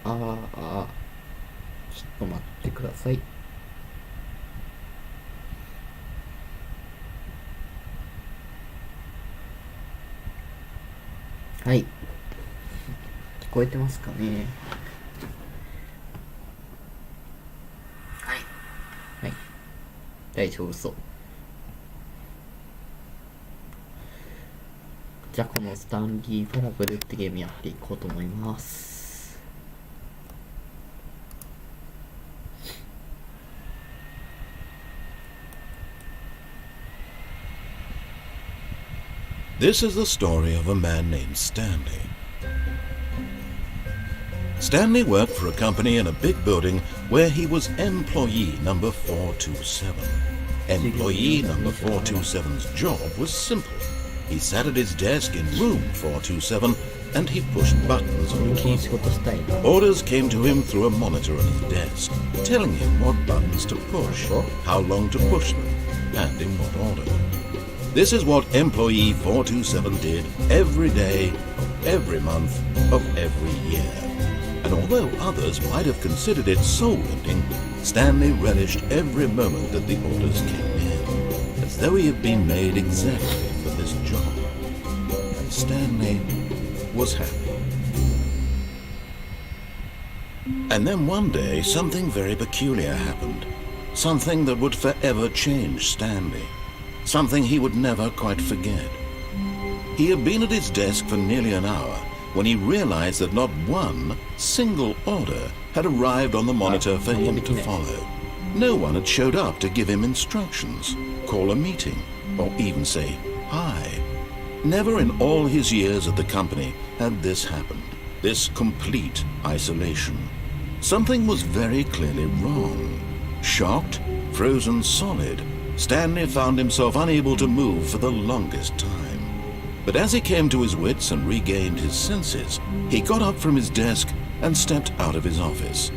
ちょっと待ってください。はい。聞こえてますかね。はい。大丈夫そう。じゃあこのスタンリー・パラブルってゲームやっていこうと思います。This is the story of a man named Stanley. Stanley worked for a company in a big building where he was employee number 427. Employee number 427's job was simple. He sat at his desk in room 427 and he pushed buttons on the keyboard. Orders came to him through a monitor on his desk, telling him what buttons to push, how long to push them, and in what order. This is what employee 427 did every day of every month of every year. And although others might have considered it soul-lifting, Stanley relished every moment that the orders came in, as though he had been made exactly for this job. And Stanley was happy. And then one day, something very peculiar happened. Something that would forever change Stanley. Something he would never quite forget. He had been at his desk for nearly an hour when he realized that not one single order had arrived on the monitor for him to follow. No one had showed up to give him instructions, call a meeting, or even say hi. Never in all his years at the company had this happened, this complete isolation. Something was very clearly wrong. Shocked, frozen solid, Stanley found himself unable to move for the longest time. But as he came to his wits and regained his senses, he got up from his desk and stepped out of his office.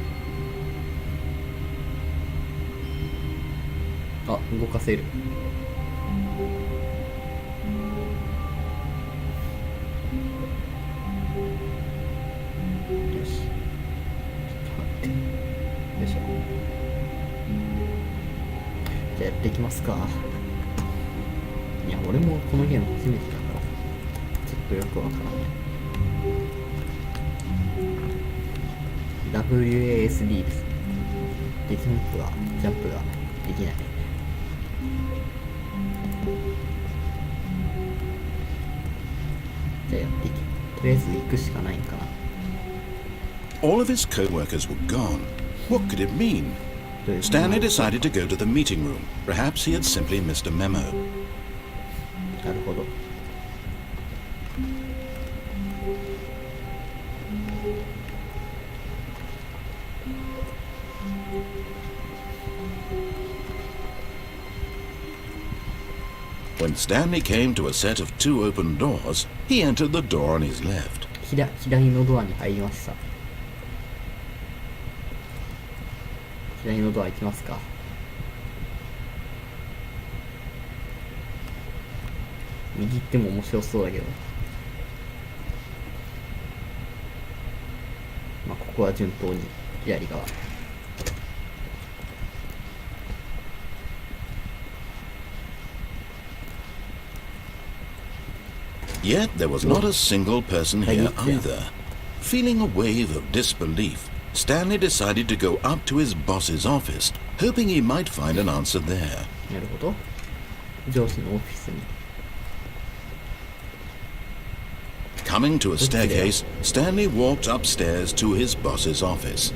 あ、動かせる。よし。ちょっと待って。よいしょ。じゃあやっていきますか。いや、俺もこのゲーム初めてだから、ちょっとよくわからない。WASD です。で、ジャンプができない。じゃあやっていき。とりあえず行くしかないんかな。All of his co-workers were gone. What could it mean? Stanley decided to go to the meeting room. Perhaps he had simply missed a memo. なるほど。When Stanley came to a set of two open doors, he entered the door on his left. 左のドアに入りました。左のドア行きますか。右行っても面白そうだけど、まあここは順当に左側。Yet there was not a single person here either. Feeling a wave of disbelief, Stanley decided to go up to his boss's office, hoping he might find an answer there. なるほど。上司のオフィスに。Coming to a staircase, Stanley walked upstairs to his boss's office.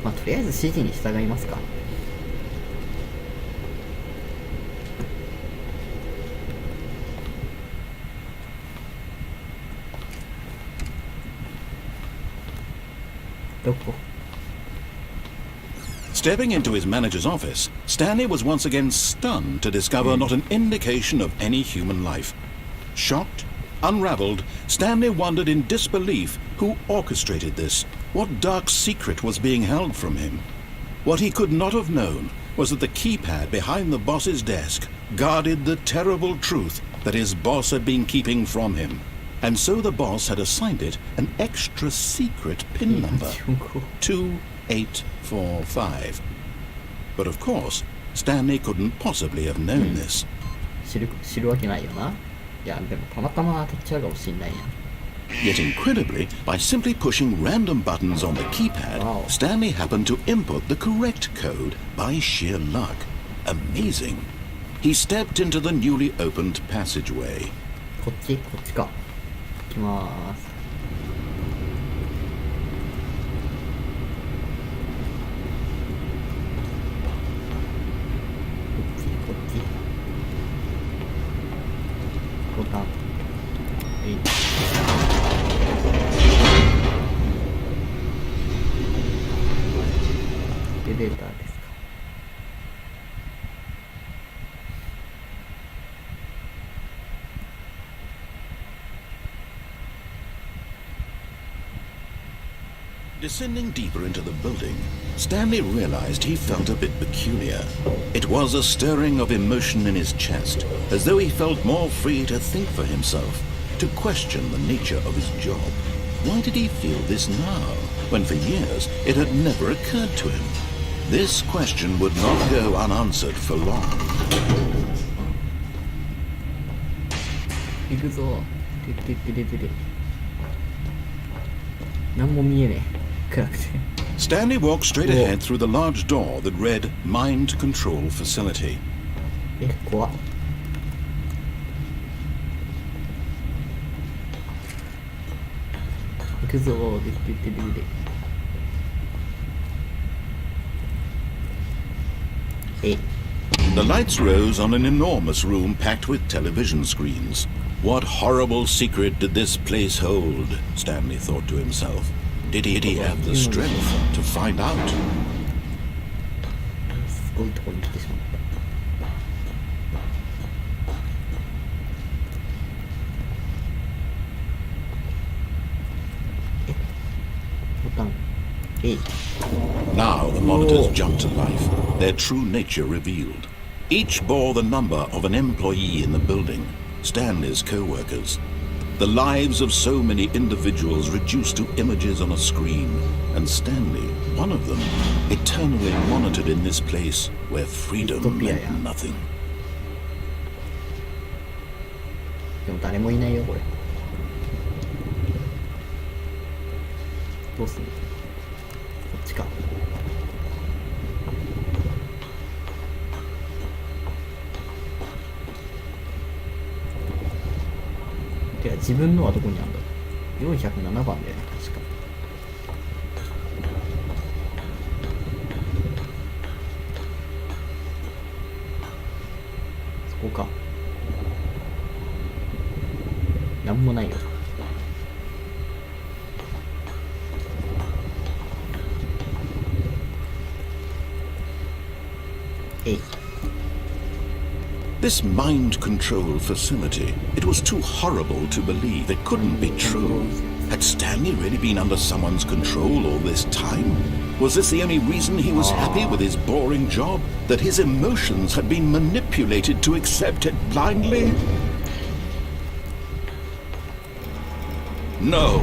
まあとりあえず指示に従いますか。どこ？ Stepping into his manager's office, Stanley was once again stunned to discover not an indication of any human life. Shocked, unraveled, Stanley wondered in disbelief who orchestrated this, what dark secret was being held from him. What he could not have known was that the keypad behind the boss's desk guarded the terrible truth that his boss had been keeping from him. and so the boss had assigned it an extra secret pin number, 2845. But of course, Stanley couldn't possibly have known this. 知るわけないよな。いや、でもたまたま当たっちゃうかもしんないやん。Yet incredibly, by simply pushing random buttons on the keypad, Wow. Stanley happened to input the correct code by sheer luck. Amazing. He stepped into the newly opened passageway. こっちか。行きまーす。こっち。ボタン。エレベーターですか。Descending deeper into the building, Stanley realized he felt a bit peculiar. It was a stirring of emotion in his chest, as though he felt more free to think for himself, to question the nature of his job. Why did he feel this now, when for years it had never occurred to him? This question would not go unanswered for long. 行くぞ。て。何も見えねえ。暗くて。Stanley walked straight ahead through the large door that read Mind Control Facility. 怖っ。行くぞ。The lights rose on an enormous room packed with television screens. What horrible secret did this place hold? Stanley thought to himself. Did he have the strength to find out? すごいところに来てしまった。ボタン。Now the monitors jumped to life, their true nature revealed. Each bore the number of an employee in the building, Stanley's co-workers. The lives of so many individuals reduced to images on a screen, and Stanley, one of them, eternally monitored in this place where freedom meant nothing. でも誰もいないよこれ。どうする？こっちか。てか自分のはどこにあるんだろう。407番だよね確か。そこか。なんもないよ。This mind control facility, it was too horrible to believe. It couldn't be true. Had Stanley really been under someone's control all this time? Was this the only reason he was happy with his boring job? That his emotions had been manipulated to accept it blindly? No.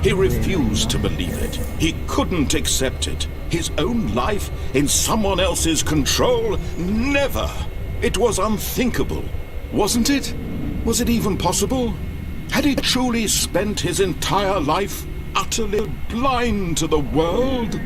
He refused to believe it. He couldn't accept it. His own life in someone else's control? Never! It was unthinkable, wasn't it? Was it even possible? Had he truly spent his entire life utterly blind to the world?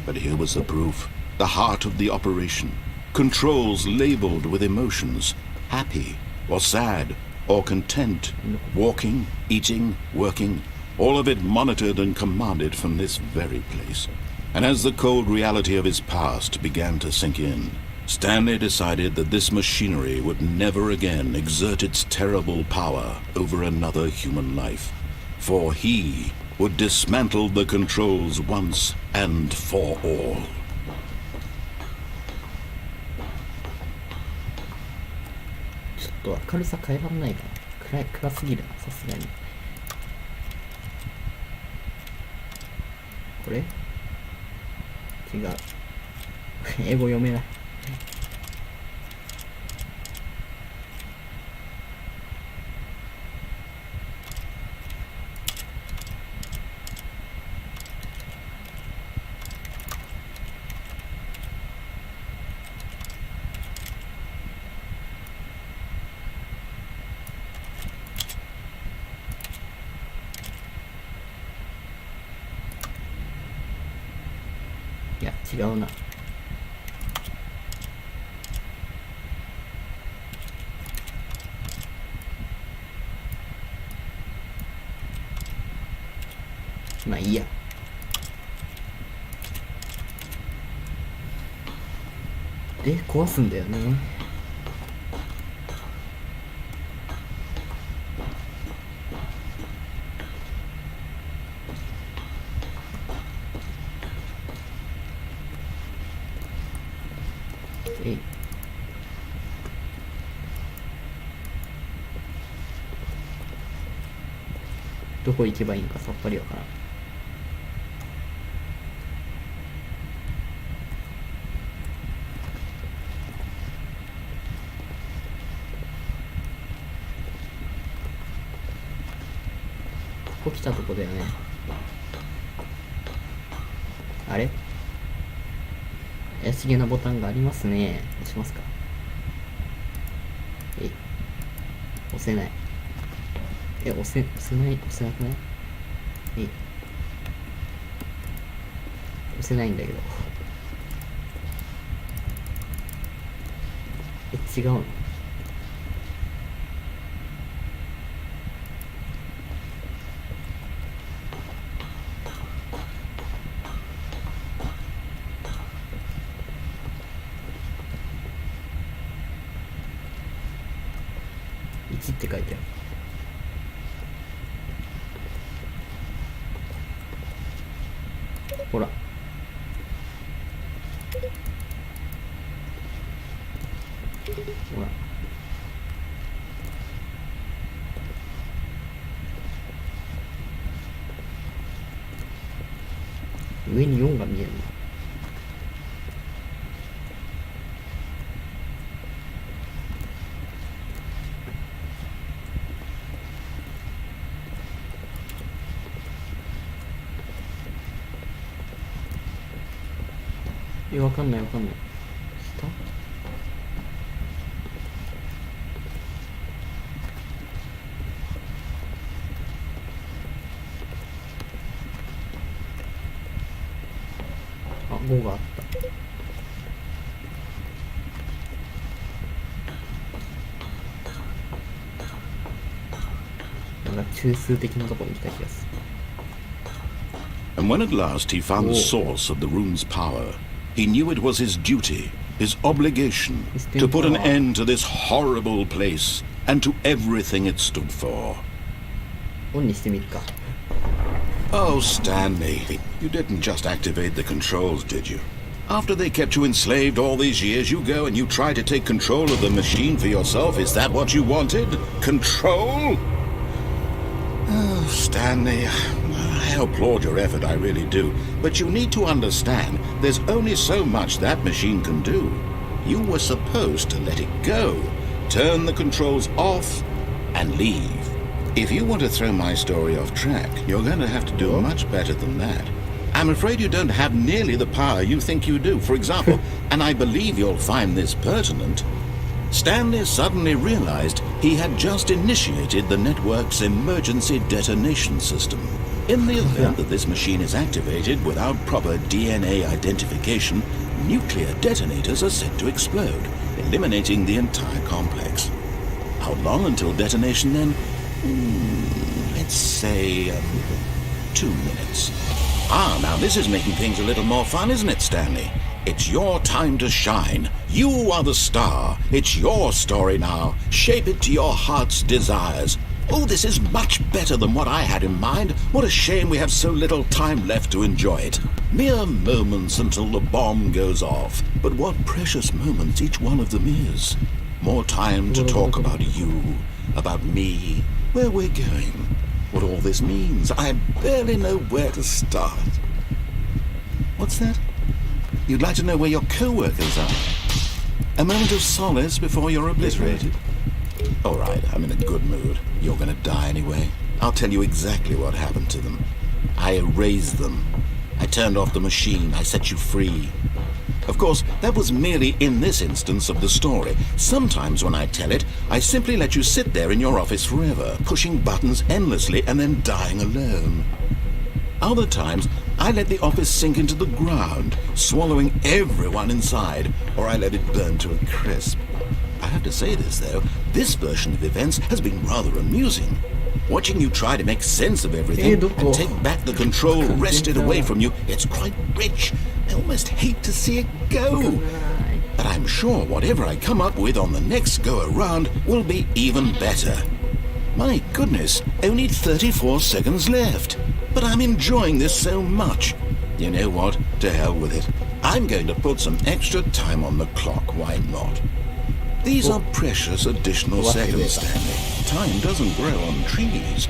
But here was the proof, the heart of the operation. Controls labeled with emotions, happy or sad or content, walking, eating, working, all of it monitored and commanded from this very place. And as the cold reality of his past began to sink in, Stanley decided that this machinery would never again exert its terrible power over another human life, for he would dismantle the controls once and for all. ちょっと明るさ変えらんないかな。暗すぎるな、さすがに。これ違う。英語読めない。いや、違うな。まあいいや。で、壊すんだよね。どこ行けばいいんかさっぱりわからん。ここ来たとこだよね。あれ怪しげなボタンがありますね。押しますか。押せない。押せなくない？押せないんだけど。違うの？1って書いてある。ほら。ほら。上に4が見えるの。わかんない。下？あ、5があった。なんか中枢的なところに来た気がする。And when at last he found the source of the room's power, he knew it was his duty, his obligation, to put an end to this horrible place and to everything it stood for. オンにしてみるか。Oh, Stanley, you didn't just activate the controls, did you? After they kept you enslaved all these years, you go and you try to take control of the machine for yourself. Is that what you wanted? Control? Oh, Stanley, I applaud your effort, I really do. But you need to understand, there's only so much that machine can do. You were supposed to let it go, turn the controls off, and leave. If you want to throw my story off track, you're going to have to do much better than that. I'm afraid you don't have nearly the power you think you do. For example, and I believe you'll find this pertinent, Stanley suddenly realized he had just initiated the network's emergency detonation system. In the event that this machine is activated without proper DNA identification, nuclear detonators are set to explode, eliminating the entire complex. How long until detonation then? Let's say 2 minutes. Ah, now this is making things a little more fun, isn't it, Stanley? It's your time to shine. You are the star. It's your story now. Shape it to your heart's desires. Oh, this is much better than what I had in mind. What a shame we have so little time left to enjoy it. Mere moments until the bomb goes off. But what precious moments each one of them is. More time to talk about you, about me, where we're going, what all this means. I barely know where to start. What's that? You'd like to know where your co-workers are? A moment of solace before you're obliterated? All right, I'm in a good mood. You're gonna die anyway. I'll tell you exactly what happened to them. I erased them. I turned off the machine. I set you free. Of course, that was merely in this instance of the story. Sometimes when I tell it, I simply let you sit there in your office forever, pushing buttons endlessly and then dying alone. Other times, I let the office sink into the ground, swallowing everyone inside, or I let it burn to a crisp. I have to say this, though, this version of events has been rather amusing. Watching you try to make sense of everything and take back the control wrested away from you, it's quite rich. I almost hate to see it go. But I'm sure whatever I come up with on the next go-around will be even better. My goodness, only 34 seconds left. But I'm enjoying this so much. You know what? To hell with it. I'm going to put some extra time on the clock, why not? These are precious additional seconds, Stanley. Time doesn't grow on trees.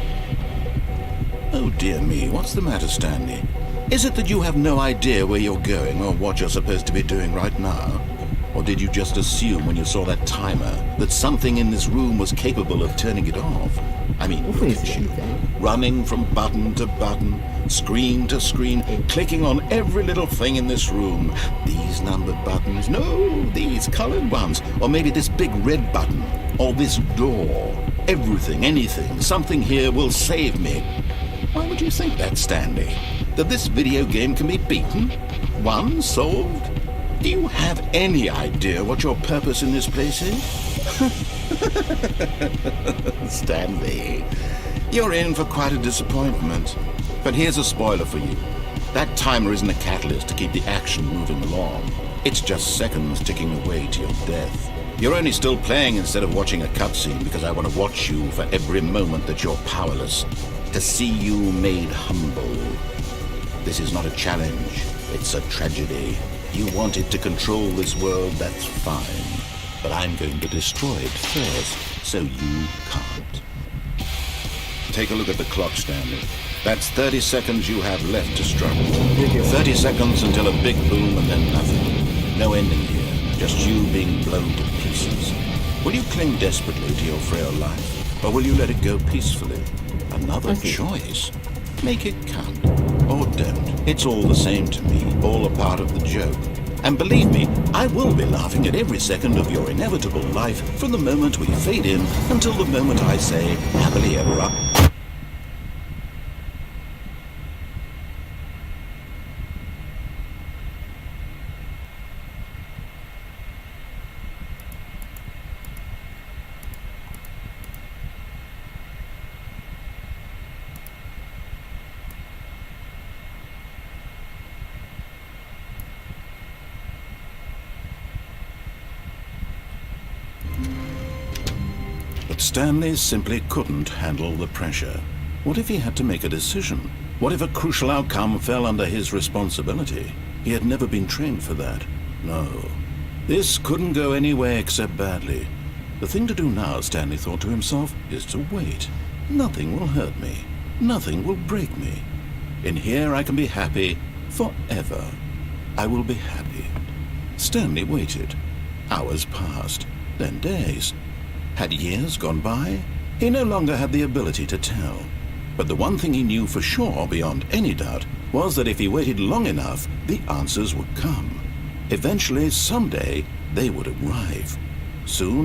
Oh dear me, what's the matter, Stanley? Is it that you have no idea where you're going or what you're supposed to be doing right now? Or did you just assume when you saw that timer that something in this room was capable of turning it off? I mean, look at you, running from button to button, screen to screen, clicking on every little thing in this room. These numbered buttons, no, these colored ones, or maybe this big red button, or this door. Everything, anything, something here will save me. Why would you think that, Stanley? That this video game can be beaten? Won? Solved? Do you have any idea what your purpose in this place is? Stanley, you're in for quite a disappointment. But here's a spoiler for you. That timer isn't a catalyst to keep the action moving along. It's just seconds ticking away to your death. You're only still playing instead of watching a cutscene because I want to watch you for every moment that you're powerless. To see you made humble. This is not a challenge. It's a tragedy. You wanted to control this world, that's fine. But I'm going to destroy it first, so you can't. Take a look at the clock, Stanley. That's 30 seconds you have left to struggle. 30 seconds until a big boom and then nothing. No ending here, just you being blown to pieces. Will you cling desperately to your frail life, or will you let it go peacefully? Another choice. Make it count. Or don't. It's all the same to me, all a part of the joke. And believe me, I will be laughing at every second of your inevitable life from the moment we fade in until the moment I say, happily ever up. But Stanley simply couldn't handle the pressure. What if he had to make a decision? What if a crucial outcome fell under his responsibility? He had never been trained for that. No. This couldn't go any way except badly. The thing to do now, Stanley thought to himself, is to wait. Nothing will hurt me. Nothing will break me. In here I can be happy forever. I will be happy. Stanley waited. Hours passed, then days. Had years gone by? He no longer had the ability to tell. But the one thing he knew for sure, beyond any doubt, was that if he waited long enough, the answers would come. Eventually, someday, they would arrive. Soon